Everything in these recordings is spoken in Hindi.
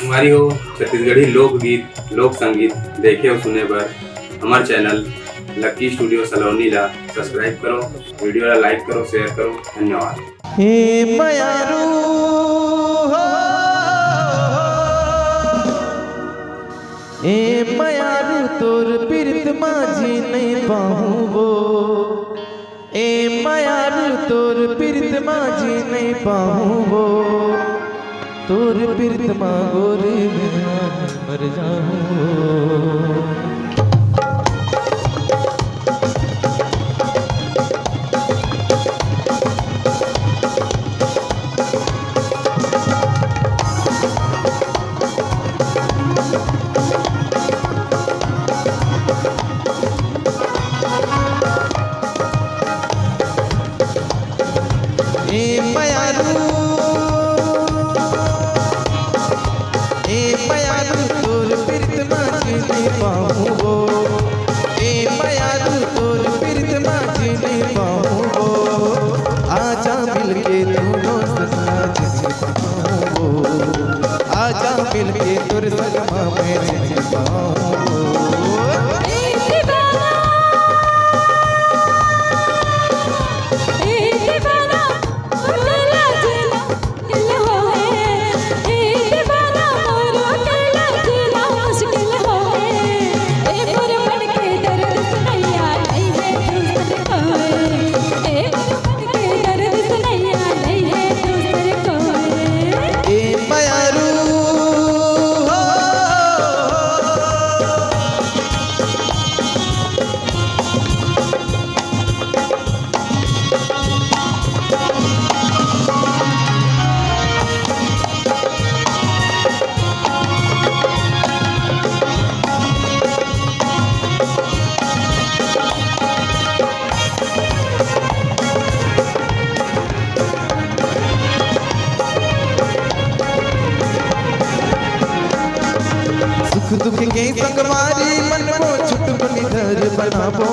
हमारी हो छत्तीसगढ़ी लोकगीत लोक संगीत देखे और सुने पर हमारे चैनल लकी स्टूडियो सलोनी ला सब्सक्राइब करो, वीडियो ला लाइक करो, शेयर करो। धन्यवाद। हे मयारू ए मयारू तोर पीरत माझी नहीं पाहूँ वो, ए मयारू तोर पीरत माझी नहीं पाहूँ वो, तोर पीरत मागोर मर जाऊँ। तोर पीरत माझी नहीं पाऊँ वो, ए मयारू तोर पीरत माझी नहीं पाऊँ वो, आजा मिलके दोनों संग पाऊँ वो, आजा मिलके तोर संग मैं पाऊँ वो। दुख के संगवारी मन को छुटपुनी घर बनाबो,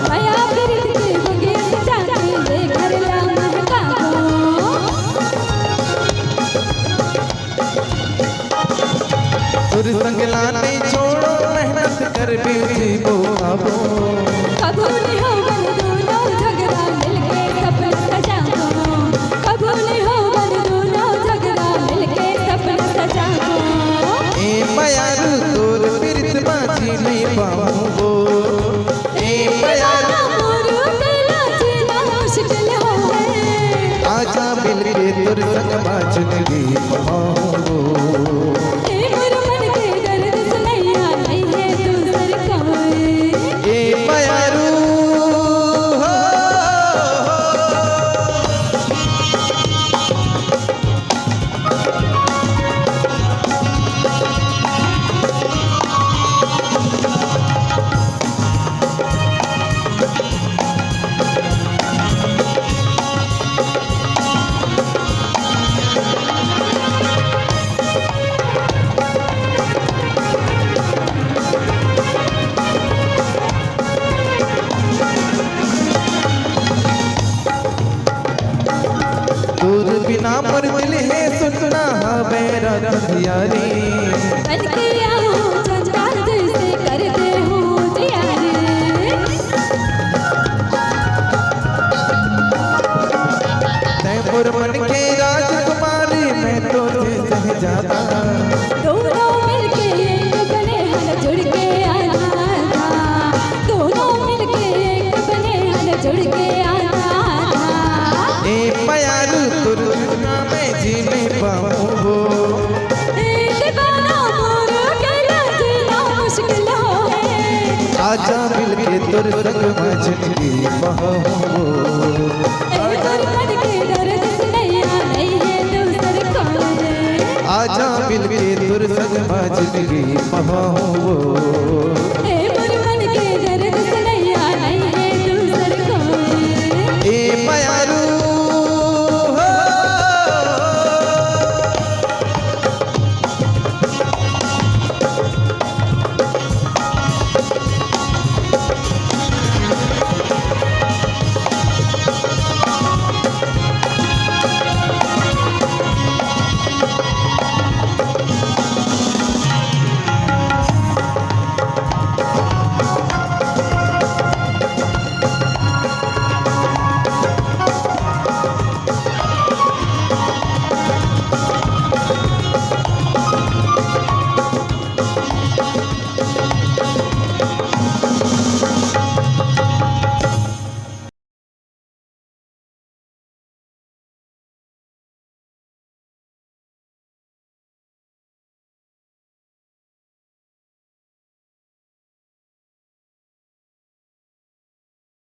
माया पीरत के बगे जाके ले घर ला महकाबो, तुर संग लाने छोड़ो मेहनत कर भी जीवो आबो, कबू नहीं होगा दोनों झगड़ा मिलके सपना सजाबो, कबू नहीं होगा दोनों झगड़ा मिलके सपना सजाबो। ए मयारू तोर पीरत माझी नहीं पाऊँ वो, ए मयारू मोरू तेरा जीना मुश्किल है, आजा मिलके तोर संग माझी नहीं पाऊँ वो। ए मोरू मन के दर्द सुनैया नहीं है दूसर कोई, ए मयारू बिना मर दिल है सुनना मेरा दियारी, बन के आओ चंदा जैसे करते हो जियारी, तैमूर मन के राजकुमारी मैं तो शहजादा, दोनों मिलके एक बने हल जुड़ के आना था, दोनों मिलके एक बने हल जुड़ के आना था। ए मयारू तोर बिना मैं जी नहीं पाऊँ वो, दीवाना मोरू तेरा जीना मुश्किल है, आजा मिलके तोर संग मैं जिंदगी पाऊँ वो, मन के दर्द सुनैया नहीं है दूसर कोई, आजा मिलके तोर संग मैं जिंदगी पाऊँ वो।